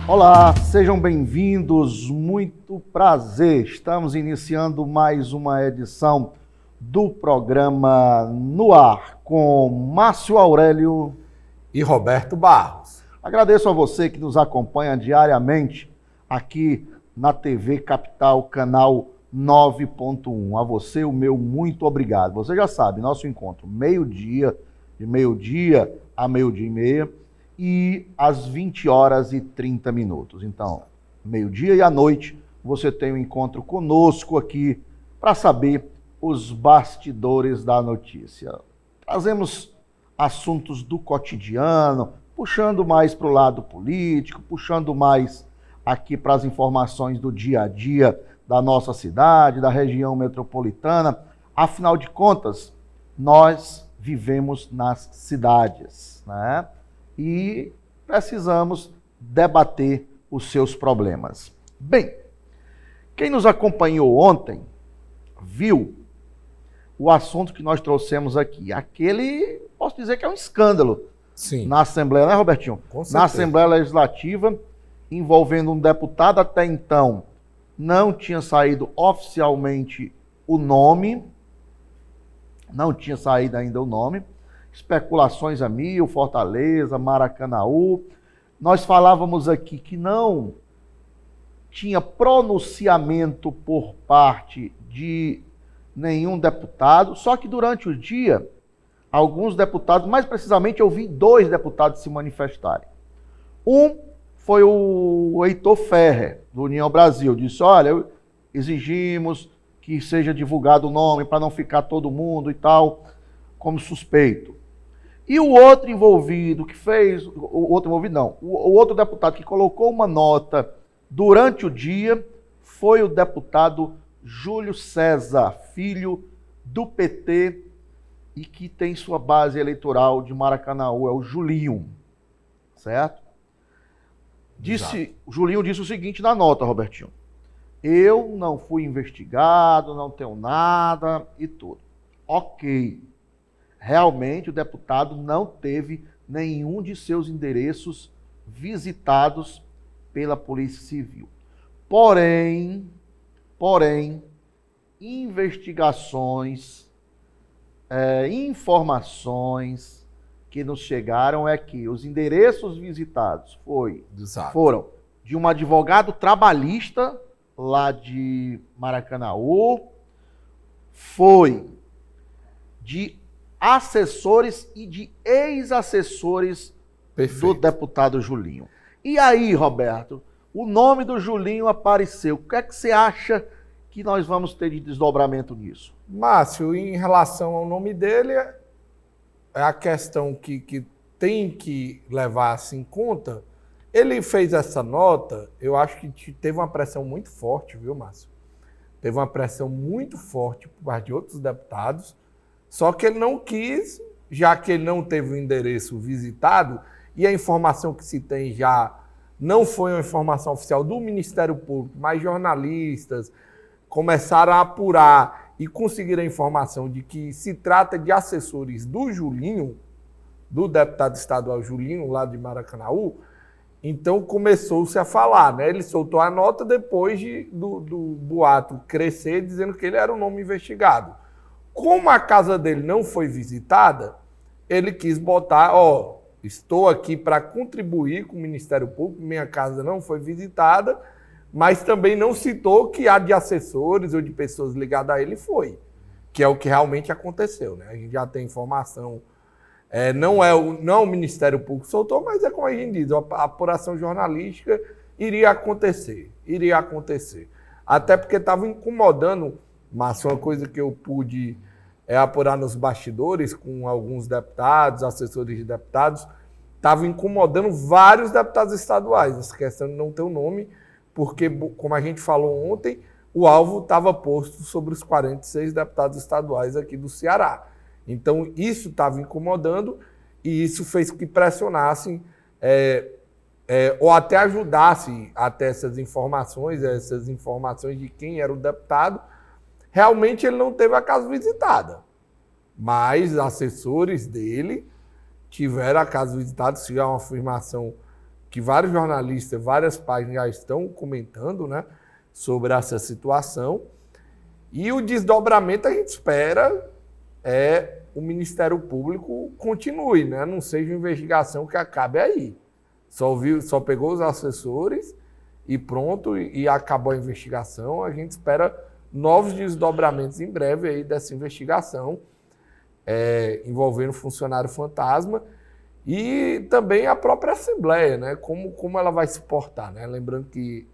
Olá, sejam bem-vindos, muito prazer. Estamos iniciando mais uma edição do programa No Ar com Márcio Aurélio e Roberto Barros. Agradeço a você que nos acompanha diariamente aqui na TV Capital, canal 9.1. A você, o meu muito obrigado. Você já sabe, nosso encontro meio-dia, de meio-dia a meio-dia e meia, e às 20h30. Então, meio-dia e à noite, você tem um encontro conosco aqui para saber os bastidores da notícia. Trazemos assuntos do cotidiano, puxando mais para o lado político, puxando mais aqui para as informações do dia a dia da nossa cidade, da região metropolitana. Afinal de contas, nós vivemos nas cidades, né? E precisamos debater os seus problemas. Bem, quem nos acompanhou ontem viu o assunto que nós trouxemos aqui. Aquele, posso dizer que é um escândalo. Sim. Na Assembleia, né, Robertinho? Com certeza. Na Assembleia Legislativa, envolvendo um deputado, até então não tinha saído oficialmente o nome, não tinha saído ainda o nome, especulações a mil, Fortaleza, Maracanaú. Nós falávamos aqui que não tinha pronunciamento por parte de nenhum deputado, só que durante o dia, alguns deputados, mais precisamente eu vi 2 deputados se manifestarem. Um foi o Heitor Ferrer, do União Brasil, disse, olha, exigimos que seja divulgado o nome para não ficar todo mundo e tal, como suspeito. E o outro envolvido que fez, o outro deputado que colocou uma nota durante o dia foi o deputado Júlio César, filho do PT e que tem sua base eleitoral de Maracanaú, é o Julinho, certo? O Julinho disse o seguinte na nota, Robertinho, eu não fui investigado, não tenho nada e tudo. Ok. Realmente o deputado não teve nenhum de seus endereços visitados pela Polícia Civil. Porém, investigações, informações que nos chegaram é que os endereços visitados foram de um advogado trabalhista lá de Maracanaú, foi de assessores e de ex-assessores do deputado Julinho. E aí, Roberto, o nome do Julinho apareceu. O que é que você acha que nós vamos ter de desdobramento nisso? Márcio, em relação ao nome dele, é a questão que tem que levar-se em conta. Ele fez essa nota, eu acho que teve uma pressão muito forte, viu, Márcio? Teve uma pressão muito forte por parte de outros deputados, só que ele não quis, já que ele não teve o endereço visitado, e a informação que se tem já não foi uma informação oficial do Ministério Público, mas jornalistas começaram a apurar e conseguiram a informação de que se trata de assessores do Julinho, do deputado estadual Julinho, lá de Maracanaú. Então começou-se a falar, né? Ele soltou a nota depois do boato crescer, dizendo que ele era o nome investigado. Como a casa dele não foi visitada, ele quis botar, estou aqui para contribuir com o Ministério Público, minha casa não foi visitada, mas também não citou que a de assessores ou de pessoas ligadas a ele foi, que é o que realmente aconteceu, né? A gente já tem informação, não é o Ministério Público que soltou, mas é como a gente diz, a apuração jornalística iria acontecer. Até porque estava incomodando, mas uma coisa que eu pude apurar nos bastidores com alguns deputados, assessores de deputados, estava incomodando vários deputados estaduais, essa questão de não ter o nome, porque, como a gente falou ontem, o alvo estava posto sobre os 46 deputados estaduais aqui do Ceará. Então, isso estava incomodando e isso fez que pressionassem ou até ajudasse até essas informações de quem era o deputado. Realmente ele não teve a casa visitada, mas assessores dele tiveram a casa visitada, se é uma afirmação que vários jornalistas, várias páginas já estão comentando, né, sobre essa situação. E o desdobramento a gente espera o Ministério Público continue, né? Não seja uma investigação que acabe aí. Só pegou os assessores e pronto, e acabou a investigação. A gente espera novos desdobramentos em breve aí dessa investigação envolvendo funcionário fantasma e também a própria Assembleia, né? Como ela vai se portar, né? Lembrando que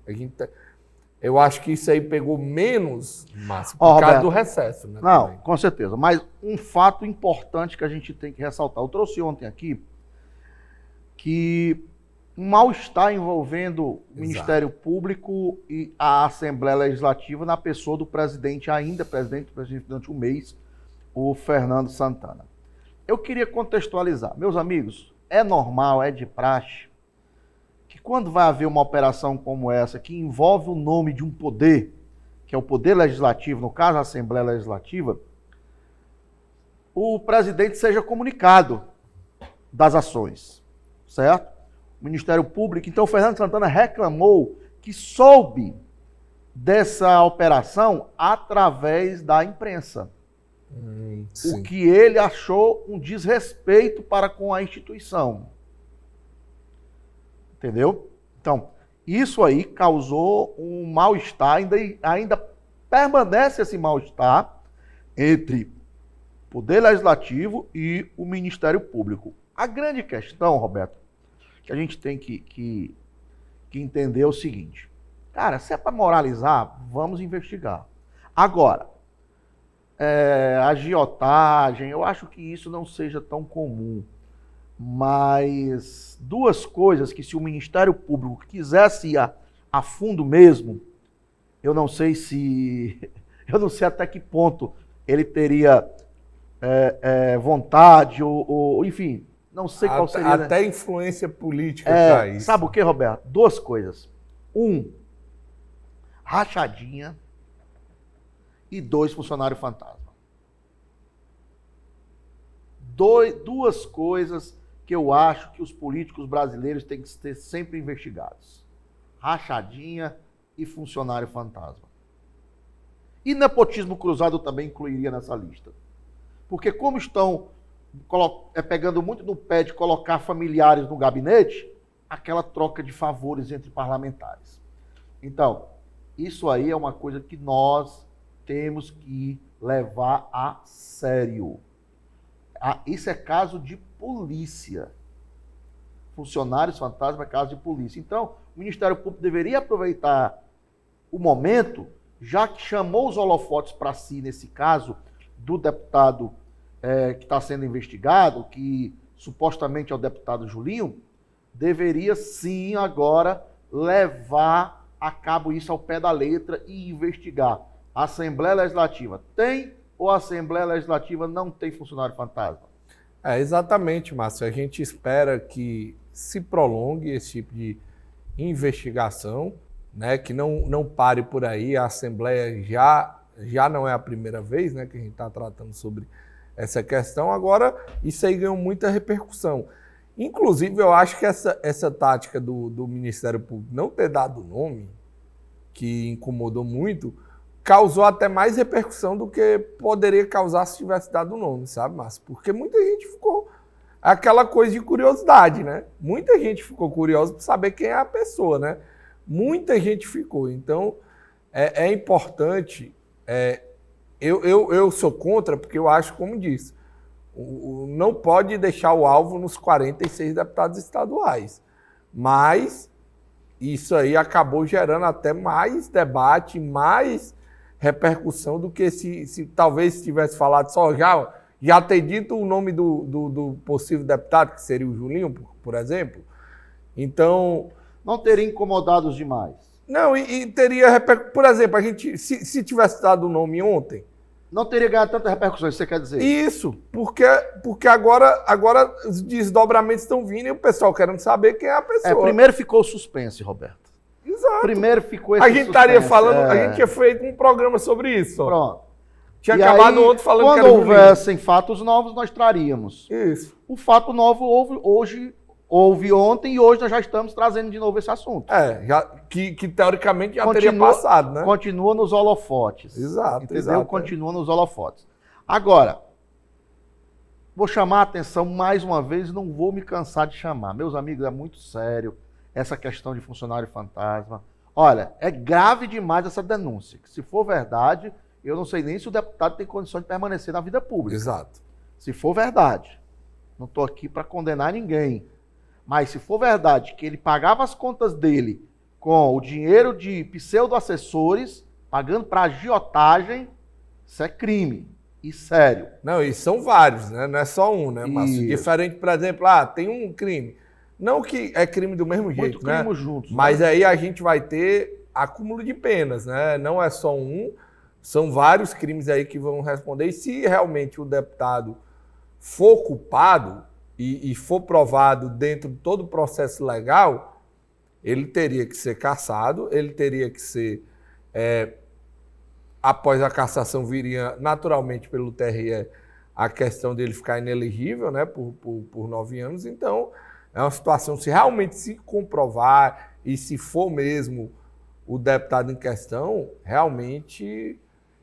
eu acho que isso aí pegou menos, Márcio, por causa do recesso, né? Não, também. Com certeza. Mas um fato importante que a gente tem que ressaltar. Eu trouxe ontem aqui que um mal-estar envolvendo o Ministério Público e a Assembleia Legislativa na pessoa do presidente durante um mês, o Fernando Santana. Eu queria contextualizar. Meus amigos, é normal, é de praxe, que quando vai haver uma operação como essa, que envolve o nome de um poder, que é o Poder Legislativo, no caso a Assembleia Legislativa, o presidente seja comunicado das ações, certo? O Ministério Público. Então, o Fernando Santana reclamou que soube dessa operação através da imprensa. O que ele achou um desrespeito para com a instituição. Entendeu? Então, isso aí causou um mal-estar, ainda permanece esse mal-estar entre o Poder Legislativo e o Ministério Público. A grande questão, Roberto, que a gente tem que entender é o seguinte. Cara, se é para moralizar, vamos investigar. Agora, agiotagem, eu acho que isso não seja tão comum. Mas duas coisas que se o Ministério Público quisesse ir a fundo mesmo, eu não sei até que ponto ele teria vontade, ou enfim, não sei qual seria. Até influência política para isso. Sabe o que, Roberto? Duas coisas. Rachadinha, e 2, funcionário fantasma. Duas coisas que eu acho que os políticos brasileiros têm que ser sempre investigados. Rachadinha e funcionário fantasma. E nepotismo cruzado eu também incluiria nessa lista. Porque como estão pegando muito no pé de colocar familiares no gabinete, aquela troca de favores entre parlamentares. Então, isso aí é uma coisa que nós temos que levar a sério. Isso é caso de polícia. Funcionários fantasma é caso de polícia. Então, o Ministério Público deveria aproveitar o momento, já que chamou os holofotes para si, nesse caso, do deputado que está sendo investigado, que supostamente é o deputado Julinho, deveria sim agora levar a cabo isso ao pé da letra e investigar. A Assembleia Legislativa tem ou a Assembleia Legislativa não tem funcionário fantasma? Exatamente, Márcio. A gente espera que se prolongue esse tipo de investigação, né, que não pare por aí. A Assembleia já não é a primeira vez, né, que a gente está tratando sobre essa questão. Agora, isso aí ganhou muita repercussão. Inclusive, eu acho que essa tática do Ministério Público não ter dado nome, que incomodou muito, causou até mais repercussão do que poderia causar se tivesse dado nome, sabe, Márcio? Porque muita gente ficou... Aquela coisa de curiosidade, né? Muita gente ficou curiosa para saber quem é a pessoa, né? Muita gente ficou. Então, é importante... Eu sou contra, porque eu acho, como disse, não pode deixar o alvo nos 46 deputados estaduais. Mas isso aí acabou gerando até mais debate, mais repercussão do que se talvez tivesse falado só já ter dito o nome do possível deputado, que seria o Julinho, por exemplo. Então... Não teria incomodado os demais. Não, e teria repercussão. Por exemplo, a gente, se tivesse dado o nome ontem... Não teria ganhado tanta repercussão, você quer dizer? Isso, porque agora os desdobramentos estão vindo e o pessoal querendo saber quem é a pessoa. Primeiro ficou o suspense, Roberto. Exato. Primeiro ficou esse suspense. A gente estaria falando, a gente tinha feito um programa sobre isso. Pronto. Tinha acabado ontem falando que era quando houvessem fatos novos, nós traríamos. Isso. O fato novo hoje Houve ontem e hoje nós já estamos trazendo de novo esse assunto. Que teoricamente já teria passado, né? Continua nos holofotes. Exato, entendeu? exato. Continua nos holofotes. Agora, vou chamar a atenção mais uma vez e não vou me cansar de chamar. Meus amigos, é muito sério essa questão de funcionário fantasma. Olha, é grave demais essa denúncia. Que se for verdade, eu não sei nem se o deputado tem condição de permanecer na vida pública. Exato. Se for verdade, não estou aqui para condenar ninguém. Mas se for verdade que ele pagava as contas dele com o dinheiro de pseudo-assessores, pagando para agiotagem, isso é crime. E sério. Não, e são vários, né? Não é só um, né, Márcio? Diferente, por exemplo, tem um crime. Não que é crime do mesmo jeito, muito crime juntos. Mas aí a gente vai ter acúmulo de penas, né? Não é só um, são vários crimes aí que vão responder. E se realmente o deputado for culpado e for provado dentro de todo o processo legal, ele teria que ser cassado, ele teria que ser... após a cassação viria naturalmente pelo TRE a questão dele ficar inelegível, né, por 9 anos. Então, é uma situação, se realmente se comprovar e se for mesmo o deputado em questão, realmente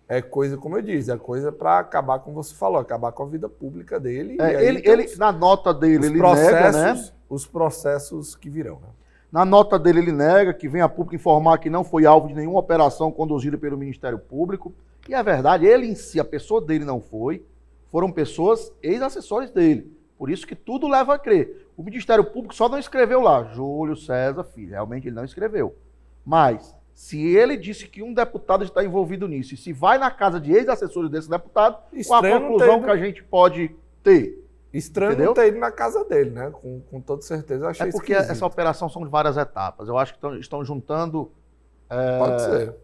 é coisa, como eu disse, é coisa para acabar, como você falou, acabar com a vida pública dele. Ele na nota dele, ele nega, né? Os processos que virão, né? Na nota dele, ele nega que vem a público informar que não foi alvo de nenhuma operação conduzida pelo Ministério Público. E é verdade, ele em si, a pessoa dele não foi. Foram pessoas, ex-assessores dele. Por isso que tudo leva a crer. O Ministério Público só não escreveu lá, Júlio César Filho. Realmente ele não escreveu. Mas, se ele disse que um deputado está envolvido nisso, e se vai na casa de ex-assessores desse deputado, qual a conclusão que a gente pode ter? Estranho, entendeu? Não ter ido na casa dele, né? Com toda certeza. Eu achei porque esquisito. Essa operação são de várias etapas. Eu acho que estão juntando Pode ser.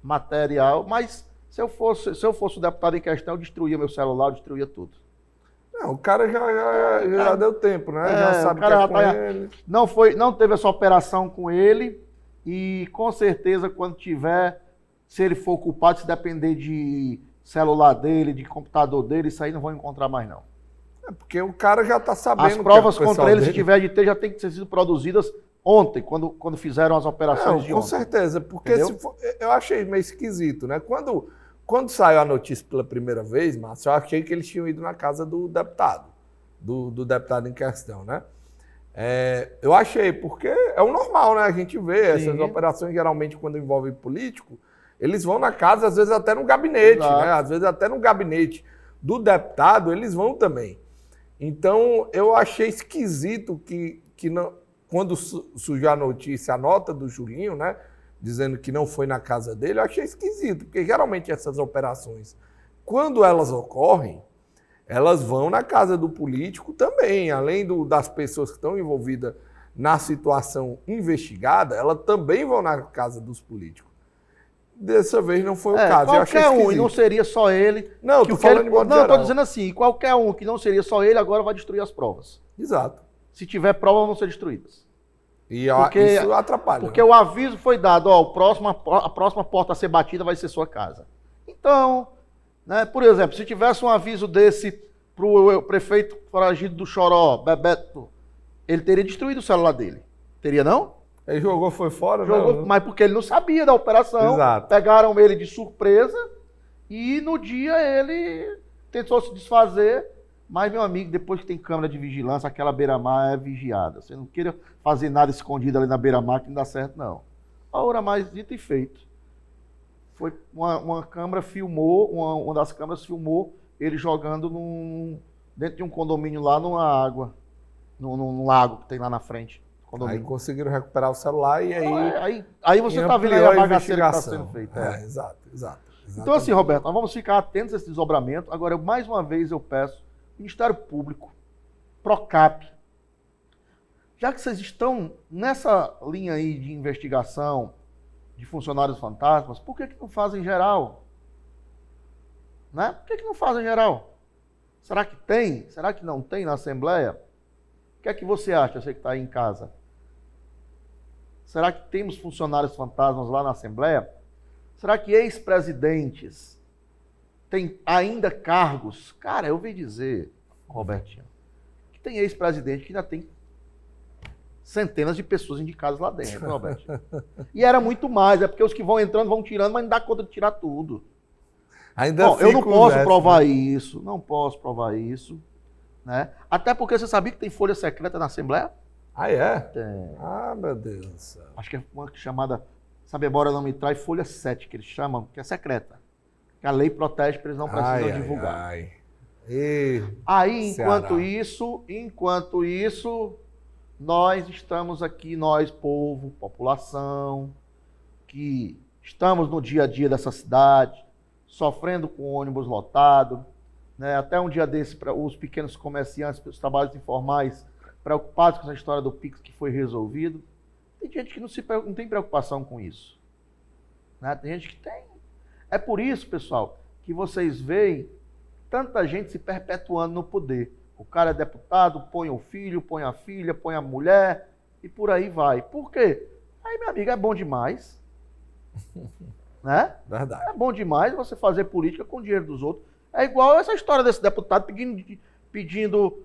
Material. Mas se eu fosse o deputado em questão, eu destruía meu celular, eu destruía tudo. Não, o cara já deu tempo, né? Já sabe o que é com ele. Não teve essa operação com ele. E com certeza, quando tiver, se ele for culpado, se depender de celular dele, de computador dele, isso aí não vão encontrar mais, não. Porque o cara já está sabendo. As provas contra ele, se tiver de ter, já tem que ter sido produzidas ontem, quando fizeram as operações de ontem. Com certeza, porque eu achei meio esquisito, né? Quando saiu a notícia pela primeira vez, Márcio, eu achei que eles tinham ido na casa do deputado, do deputado em questão, né? Eu achei, porque é o normal, né? A gente vê essas operações, geralmente, quando envolvem político, eles vão na casa, às vezes até no gabinete, né? Às vezes até no gabinete do deputado, eles vão também. Então, eu achei esquisito que não, quando surgiu a notícia, a nota do Julinho, né, dizendo que não foi na casa dele, eu achei esquisito, porque geralmente essas operações, quando elas ocorrem, elas vão na casa do político também, além das pessoas que estão envolvidas na situação investigada, elas também vão na casa dos políticos. Dessa vez não foi o caso. Qualquer um, e não seria só ele. Não, estou falando de modo geral. Estou dizendo assim, qualquer um que não seria só ele, agora vai destruir as provas. Exato. Se tiver provas, vão ser destruídas. E isso atrapalha. Porque o aviso foi dado, a próxima porta a ser batida vai ser sua casa. Então, né, por exemplo, se tivesse um aviso desse para o prefeito foragido do Choró, Bebeto, ele teria destruído o celular dele. Teria não? Ele jogou, foi fora, né? Mas porque ele não sabia da operação. Exato. Pegaram ele de surpresa e no dia ele tentou se desfazer. Mas, meu amigo, depois que tem câmera de vigilância, aquela beira-mar é vigiada. Você não queira fazer nada escondido ali na beira-mar que não dá certo, não. A hora mais dito e feito. Foi uma câmera filmou, uma das câmeras filmou ele jogando dentro de um condomínio lá numa água, num lago que tem lá na frente. Aí conseguiram recuperar o celular e aí você está vendo aí a bagaceira que está sendo feita. Exato. Então assim, Roberto, nós vamos ficar atentos a esse desdobramento. Agora, mais uma vez eu peço, Ministério Público, Procap, já que vocês estão nessa linha aí de investigação de funcionários fantasmas, por que não fazem geral? Né? Por que não fazem geral? Será que tem? Será que não tem na Assembleia? O que é que você acha, você que está aí em casa? Será que temos funcionários fantasmas lá na Assembleia? Será que ex-presidentes têm ainda cargos? Cara, eu ouvi dizer, Robertinho, que tem ex-presidente que ainda tem centenas de pessoas indicadas lá dentro, Roberto. E era muito mais, é porque os que vão entrando vão tirando, mas não dá conta de tirar tudo. Ainda Bom, eu não posso né? provar isso, não posso provar isso, né? Até porque você sabia que tem folha secreta na Assembleia? Ah, é? Tem. Ah, meu Deus do céu. Acho que é uma chamada, se a memória não me traz, folha 7, que eles chamam, que é secreta. Que a lei protege para eles não precisam divulgar. Aí, enquanto isso, nós estamos aqui, nós, povo, população, que estamos no dia a dia dessa cidade, sofrendo com o ônibus lotado, né? Até um dia desse, para os pequenos comerciantes, os trabalhos informais, preocupados com essa história do Pix que foi resolvido. Tem gente que não tem preocupação com isso, né? Tem gente que tem. É por isso, pessoal, que vocês veem tanta gente se perpetuando no poder. O cara é deputado, põe o filho, põe a filha, põe a mulher e por aí vai. Por quê? Aí, meu amigo, é bom demais. Né? Verdade. É bom demais você fazer política com o dinheiro dos outros. É igual essa história desse deputado pedindo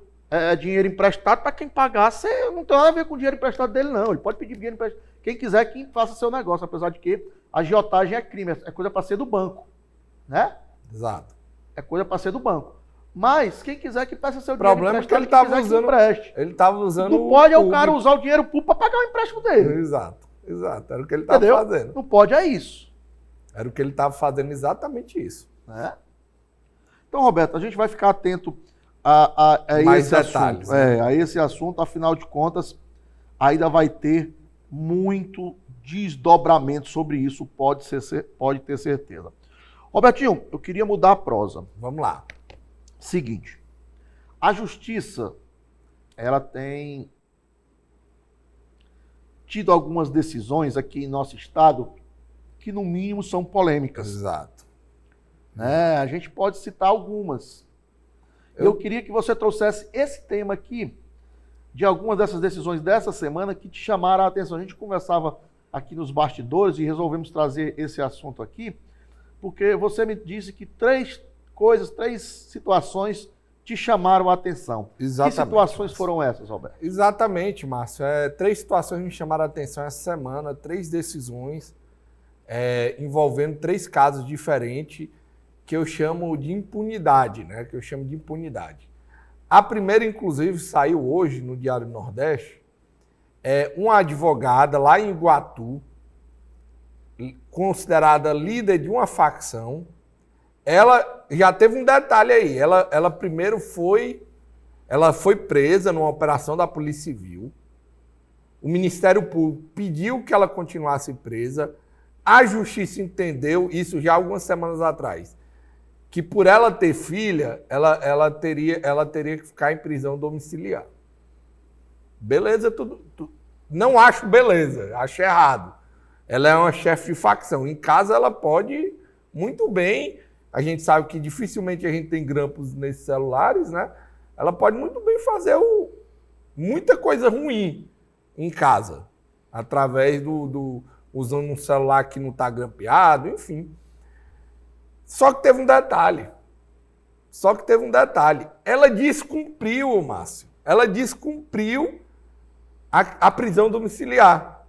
dinheiro emprestado para quem pagasse. Não tem nada a ver com o dinheiro emprestado dele, não. Ele pode pedir dinheiro emprestado. Quem quiser que faça seu negócio, apesar de que a agiotagem é crime, é coisa para ser do banco. Né? Exato. É coisa para ser do banco. Mas quem quiser que peça seu dinheiro emprestado, é que ele estava usando, ele estava usando. Não pode o cara usar o dinheiro público para pagar o empréstimo dele. Exato. Era o que ele estava fazendo. Não pode, é isso. Era o que ele estava fazendo, exatamente isso. É. Então, Roberto, a gente vai ficar atento a mais esse detalhes, assunto. Né? A esse assunto, afinal de contas, ainda vai ter muito desdobramento sobre isso, pode ter certeza. Robertinho, eu queria mudar a prosa. Vamos lá. Seguinte, a justiça, ela tem tido algumas decisões aqui em nosso estado que, no mínimo, são polêmicas. Exato. Né? A gente pode citar algumas. Eu queria que você trouxesse esse tema aqui, de algumas dessas decisões dessa semana que te chamaram a atenção. A gente conversava aqui nos bastidores e resolvemos trazer esse assunto aqui, porque você me disse que três situações te chamaram a atenção. Exatamente. Que situações foram essas, Roberto? Exatamente, Márcio. 3 situações me chamaram a atenção essa semana, 3 decisões envolvendo 3 casos diferentes que eu chamo de impunidade, né? A primeira, inclusive, saiu hoje no Diário do Nordeste. Uma advogada lá em Iguatu, considerada líder de uma facção, ela já teve um detalhe aí. Ela primeiro foi presa numa operação da Polícia Civil. O Ministério Público pediu que ela continuasse presa. A Justiça entendeu, isso já algumas semanas atrás, que por ela ter filha, ela teria que ficar em prisão domiciliar. Beleza, tudo. Não acho beleza, acho errado. Ela é uma chefe de facção. Em casa ela pode muito bem. A gente sabe que dificilmente a gente tem grampos nesses celulares, né? Ela pode muito bem fazer muita coisa ruim em casa, através usando um celular que não está grampeado, enfim. Só que teve um detalhe. Ela descumpriu, Márcio. Ela descumpriu a prisão domiciliar.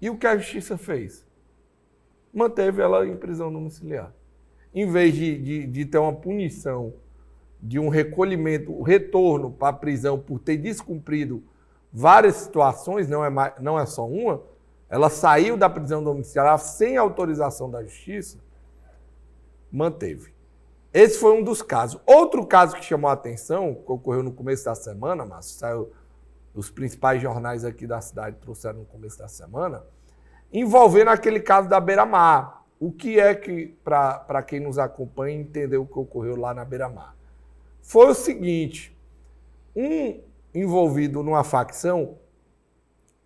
E o que a Justiça fez? Manteve ela em prisão domiciliar. Em vez de ter uma punição, de um recolhimento, um retorno para a prisão por ter descumprido várias situações, não é só uma, ela saiu da prisão domiciliar sem autorização da Justiça, manteve. Esse foi um dos casos. Outro caso que chamou a atenção, que ocorreu no começo da semana, Márcio, saiu, os principais jornais aqui da cidade trouxeram no começo da semana, envolvendo aquele caso da Beira-Mar. O que é que, para quem nos acompanha, entendeu o que ocorreu lá na Beira-Mar? Foi o seguinte, um envolvido numa facção,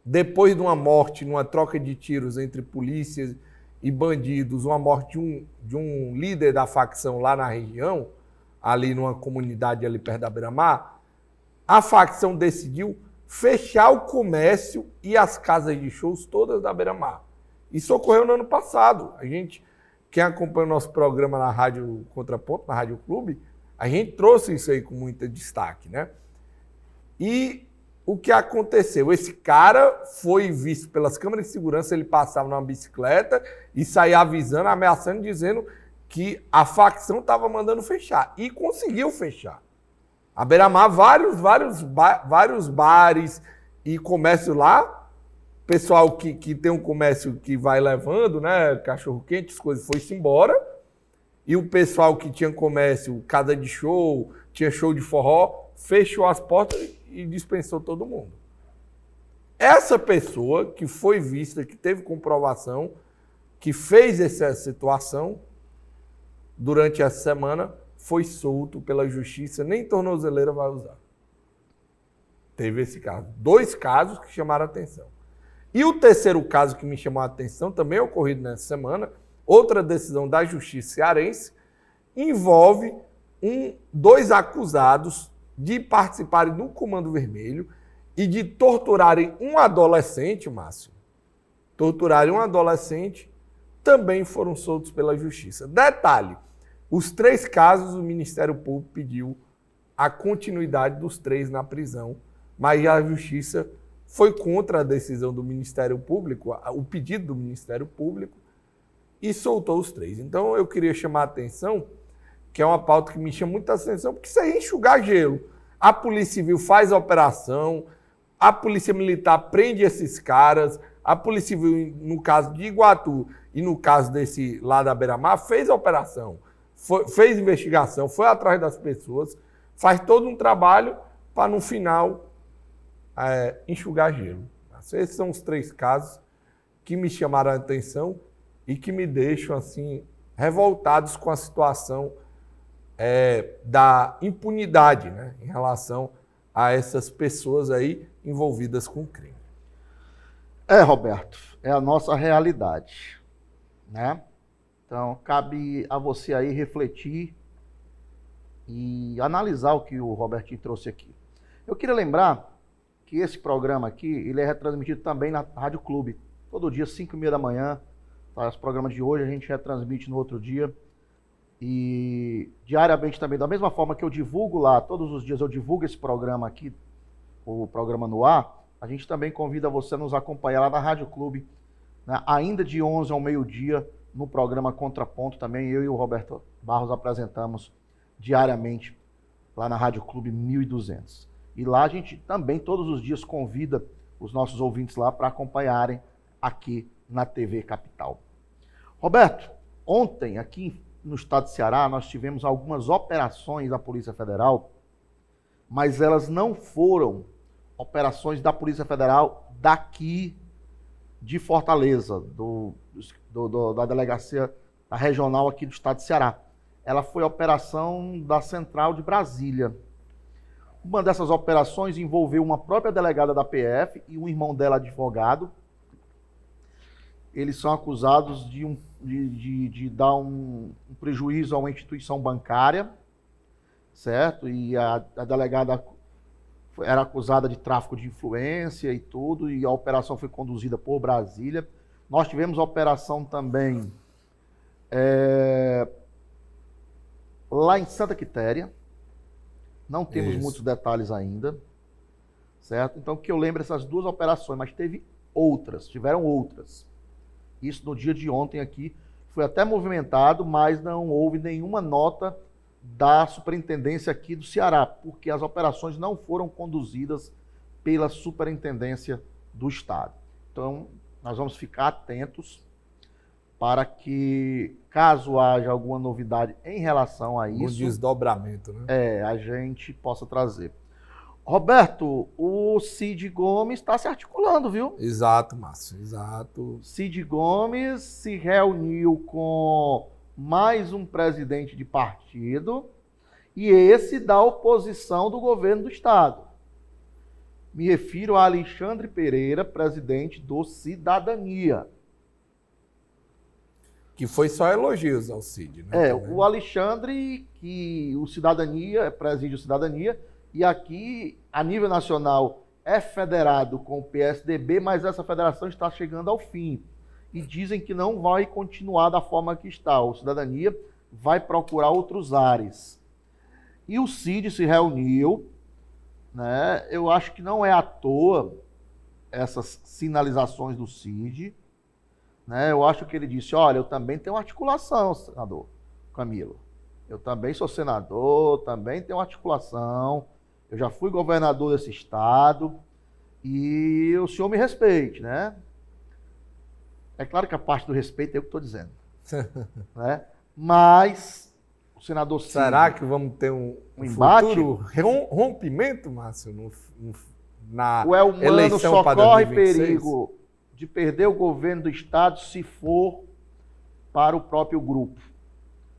depois de uma morte, numa troca de tiros entre polícias e bandidos, uma morte de um líder da facção lá na região, ali numa comunidade ali perto da Beira-Mar, a facção decidiu fechar o comércio e as casas de shows todas da Beira-Mar. Isso ocorreu no ano passado. Quem acompanha o nosso programa na Rádio Contraponto, na Rádio Clube, a gente trouxe isso aí com muito destaque, né? E o que aconteceu? Esse cara foi visto pelas câmeras de segurança, ele passava numa bicicleta e saía avisando, ameaçando, dizendo que a facção estava mandando fechar. E conseguiu fechar. A Beira-Mar, vários bares e comércio lá. Pessoal que tem um comércio que vai levando, né? Cachorro-quente, as coisas, foi-se embora. E o pessoal que tinha comércio, casa de show, tinha show de forró, fechou as portas e dispensou todo mundo. Essa pessoa que foi vista, que teve comprovação, que fez essa situação durante essa semana, foi solto pela justiça, nem tornozeleira vai usar. Teve esse caso. 2 casos que chamaram a atenção. E o terceiro caso que me chamou a atenção, também ocorrido nessa semana, outra decisão da justiça cearense, envolve 2 acusados de participarem do Comando Vermelho e de torturarem um adolescente, Márcio. Torturarem um adolescente, também foram soltos pela justiça. Detalhe, os 3 casos o Ministério Público pediu a continuidade dos 3 na prisão, mas a justiça foi contra a decisão do Ministério Público, o pedido do Ministério Público, e soltou os 3. Então eu queria chamar a atenção, que é uma pauta que me chama muita atenção, porque isso aí é enxugar gelo. A Polícia Civil faz a operação, a Polícia Militar prende esses caras, a Polícia Civil, no caso de Iguatu e no caso desse lá da Beira-Mar, fez a operação, fez investigação, foi atrás das pessoas, faz todo um trabalho para, no final, enxugar gelo. Esses são os 3 casos que me chamaram a atenção e que me deixam assim revoltados com a situação da impunidade, né, em relação a essas pessoas aí envolvidas com crime. Roberto, é a nossa realidade, né? Então, cabe a você aí refletir e analisar o que o Robertinho trouxe aqui. Eu queria lembrar que esse programa aqui, ele é retransmitido também na Rádio Clube. Todo dia, 5h30 da manhã. Tá? Os programas de hoje a gente retransmite no outro dia. E diariamente também, da mesma forma que eu divulgo lá, todos os dias eu divulgo esse programa aqui, o programa no ar, a gente também convida você a nos acompanhar lá na Rádio Clube, né? Ainda de 11 ao meio-dia, no programa Contraponto também, eu e o Roberto Barros apresentamos diariamente lá na Rádio Clube 1200. E lá a gente também, todos os dias, convida os nossos ouvintes lá para acompanharem aqui na TV Capital. Roberto, ontem aqui no estado de Ceará nós tivemos algumas operações da Polícia Federal, mas elas não foram operações da Polícia Federal daqui de Fortaleza, da delegacia da regional aqui do estado de Ceará. Ela foi operação da Central de Brasília. Uma dessas operações envolveu uma própria delegada da PF e um irmão dela advogado. Eles são acusados de dar um prejuízo a uma instituição bancária, certo? E a delegada era acusada de tráfico de influência e tudo, e a operação foi conduzida por Brasília. Nós tivemos a operação também lá em Santa Quitéria. Não temos muitos detalhes ainda, certo? Então, que eu lembro essas 2 operações, mas tiveram outras. Isso no dia de ontem aqui foi até movimentado, mas não houve nenhuma nota da superintendência aqui do Ceará, porque as operações não foram conduzidas pela superintendência do estado. Então, nós vamos ficar atentos para que, caso haja alguma novidade em relação a isso, um desdobramento, né? A gente possa trazer. Roberto, o Cid Gomes está se articulando, viu? Exato, Márcio, exato. Cid Gomes se reuniu com mais um presidente de partido, e esse da oposição do governo do estado. Me refiro a Alexandre Pereira, presidente do Cidadania. Que foi só elogios ao Cid, né? O Alexandre, que o Cidadania, preside o Cidadania, e aqui, a nível nacional, é federado com o PSDB, mas essa federação está chegando ao fim. E dizem que não vai continuar da forma que está. O Cidadania vai procurar outros ares. E o Cid se reuniu, né? Eu acho que não é à toa essas sinalizações do Cid, né? Eu acho que ele disse, olha, eu também tenho articulação, senador Camilo. Eu também sou senador, também tenho articulação. Eu já fui governador desse estado e o senhor me respeite, né? É claro que a parte do respeito é eu que estou dizendo, né? Mas o senador Cid... Será que vamos ter um embate? futuro rompimento, Márcio, na o humano eleição só para corre 2026? perigo de perder o governo do estado se for para o próprio grupo.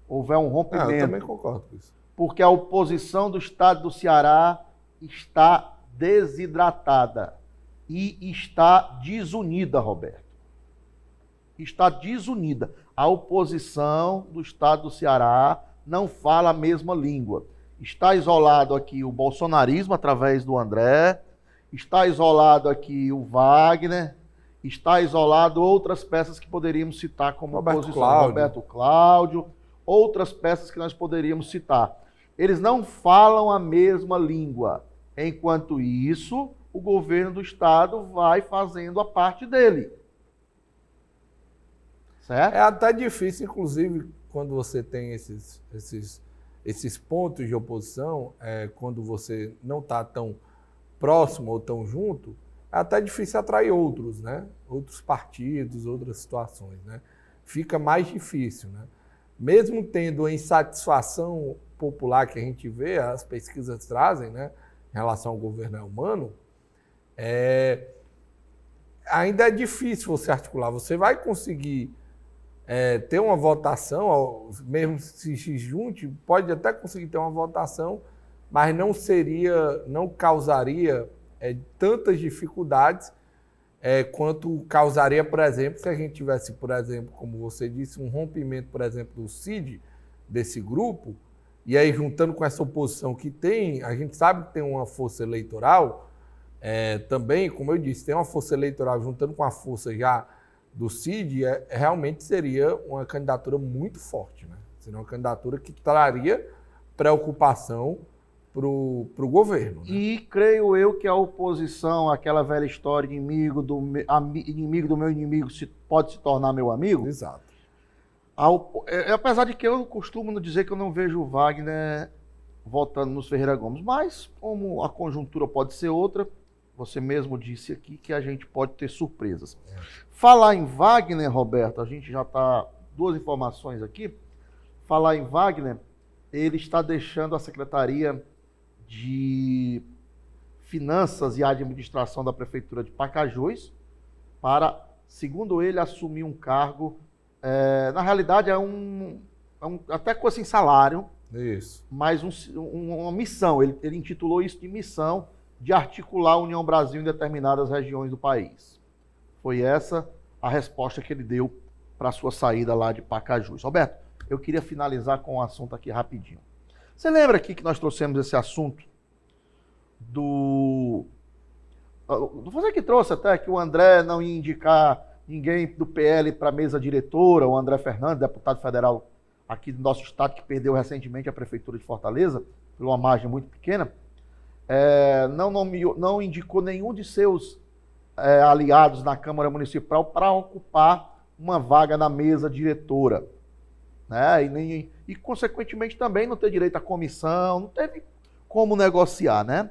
Houver um rompimento. Eu também concordo com isso. Porque a oposição do estado do Ceará está desidratada e está desunida, Roberto. Está desunida. A oposição do estado do Ceará não fala a mesma língua. Está isolado aqui o bolsonarismo através do André, está isolado aqui o Wagner, está isolado outras peças que poderíamos citar como oposição. Roberto Cláudio, outras peças que nós poderíamos citar. Eles não falam a mesma língua. Enquanto isso, o governo do estado vai fazendo a parte dele. Certo? É até difícil, inclusive, quando você tem esses pontos de oposição, quando você não está tão próximo ou tão junto, é até difícil atrair outros, né? Outros partidos, outras situações, né? Fica mais difícil, né? Mesmo tendo a insatisfação popular que a gente vê, as pesquisas trazem, né, em relação ao governo humano, ainda é difícil você articular. Você vai conseguir ter uma votação, mesmo se junte, pode até conseguir ter uma votação, mas não causaria tantas dificuldades quanto causaria, por exemplo, se a gente tivesse, por exemplo, como você disse, um rompimento, por exemplo, do Cid, desse grupo, e aí juntando com essa oposição que tem, a gente sabe que tem uma força eleitoral, também, como eu disse, tem uma força eleitoral juntando com a força já do Cid, realmente seria uma candidatura muito forte, né? Seria uma candidatura que traria preocupação para o governo. Né? E creio eu que a oposição, aquela velha história, inimigo do meu inimigo pode se tornar meu amigo. Exato. Apesar de que eu costumo dizer que eu não vejo o Wagner votando nos Ferreira Gomes, mas como a conjuntura pode ser outra, você mesmo disse aqui que a gente pode ter surpresas. Falar em Wagner, Roberto, a gente já está... Duas informações aqui. Falar em Wagner, ele está deixando a Secretaria de Finanças e Administração da Prefeitura de Pacajus para, segundo ele, assumir um cargo, na realidade até com assim, salário, isso, mas uma missão, ele intitulou isso de missão de articular a União Brasil em determinadas regiões do país. Foi essa a resposta que ele deu para a sua saída lá de Pacajus. Roberto, eu queria finalizar com um assunto aqui rapidinho. Você lembra aqui que nós trouxemos esse assunto você que trouxe até que o André não ia indicar ninguém do PL para a mesa diretora, o André Fernandes, deputado federal aqui do nosso estado, que perdeu recentemente a Prefeitura de Fortaleza, por uma margem muito pequena, não indicou nenhum de seus aliados na Câmara Municipal para ocupar uma vaga na mesa diretora. Né? E, consequentemente, também não ter direito à comissão, não teve como negociar, né?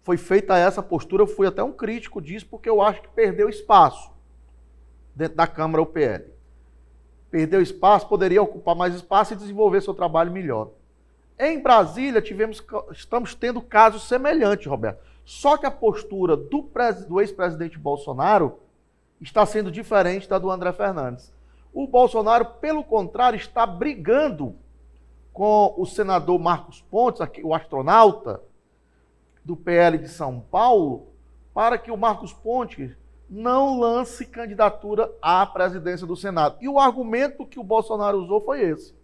Foi feita essa postura, eu fui até um crítico disso, porque eu acho que perdeu espaço dentro da Câmara o PL. Perdeu espaço, poderia ocupar mais espaço e desenvolver seu trabalho melhor. Em Brasília, estamos tendo casos semelhantes, Roberto. Só que a postura do ex-presidente Bolsonaro está sendo diferente da do André Fernandes. O Bolsonaro, pelo contrário, está brigando com o senador Marcos Pontes, o astronauta do PL de São Paulo, para que o Marcos Pontes não lance candidatura à presidência do Senado. E o argumento que o Bolsonaro usou foi esse.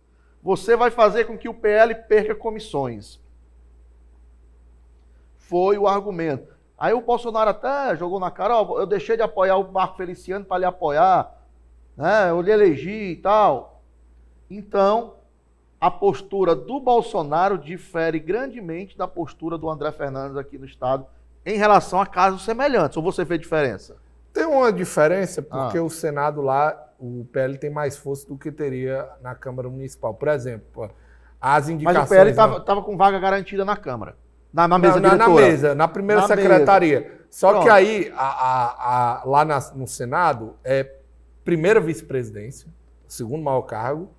Você vai fazer com que o PL perca comissões. Foi o argumento. Aí o Bolsonaro até jogou na cara, eu deixei de apoiar o Marco Feliciano para lhe apoiar, né? Eu lhe elegi e tal. Então, a postura do Bolsonaro difere grandemente da postura do André Fernandes aqui no Estado em relação a casos semelhantes. Ou você vê diferença? Tem uma diferença porque o Senado lá, o PL tem mais força do que teria na Câmara Municipal. Por exemplo, as indicações... Mas o PL estava com vaga garantida na Câmara, na mesa diretora. Na mesa, na primeira secretaria. Mesa. Só Pronto. que aí, lá no Senado, é primeira vice-presidência, segundo maior cargo,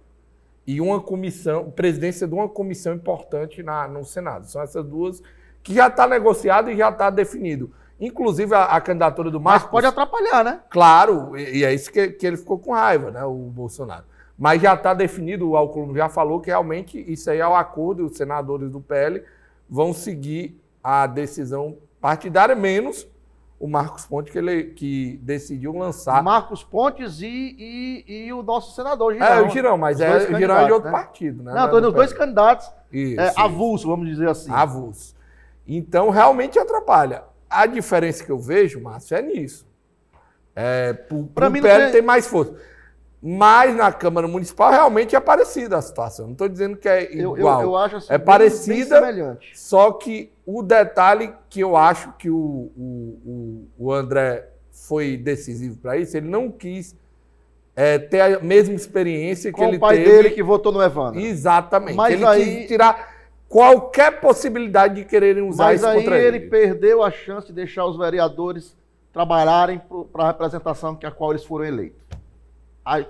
e uma comissão, presidência de uma comissão importante no Senado. São essas duas que já está negociado e já está definido. Inclusive, a candidatura do Marcos... Mas pode atrapalhar, né? Claro, e é isso que ele ficou com raiva, né, o Bolsonaro. Mas já está definido, o Alcolumbre já falou que realmente isso aí é o acordo, os senadores do PL vão seguir a decisão partidária, menos o Marcos Pontes, que decidiu lançar... Marcos Pontes e o nosso senador, Girão. O Girão, mas o Girão é de outro partido, né? Não, estou nos dois candidatos avulso, vamos dizer assim. Avulso. Então, realmente atrapalha. A diferença que eu vejo, Márcio, é nisso. Para mim, o PL tem mais força. Mas na Câmara Municipal realmente é parecida a situação. Não estou dizendo que é igual. Eu acho assim, é parecida, bem semelhante. Só que o detalhe que eu acho que o André foi decisivo para isso, ele não quis ter a mesma experiência que ele teve. Com o pai dele que votou no Evandro. Exatamente. Mas ele quis tirar qualquer possibilidade de quererem usar isso contra ele. Mas aí ele perdeu a chance de deixar os vereadores trabalharem para a representação a qual eles foram eleitos.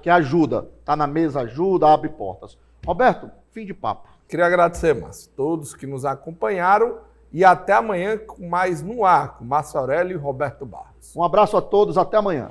Que ajuda, está na mesa, ajuda, abre portas. Roberto, fim de papo. Queria agradecer, Márcio, todos que nos acompanharam e até amanhã com mais No Ar, com Márcio Aurélio e Roberto Barros. Um abraço a todos, até amanhã.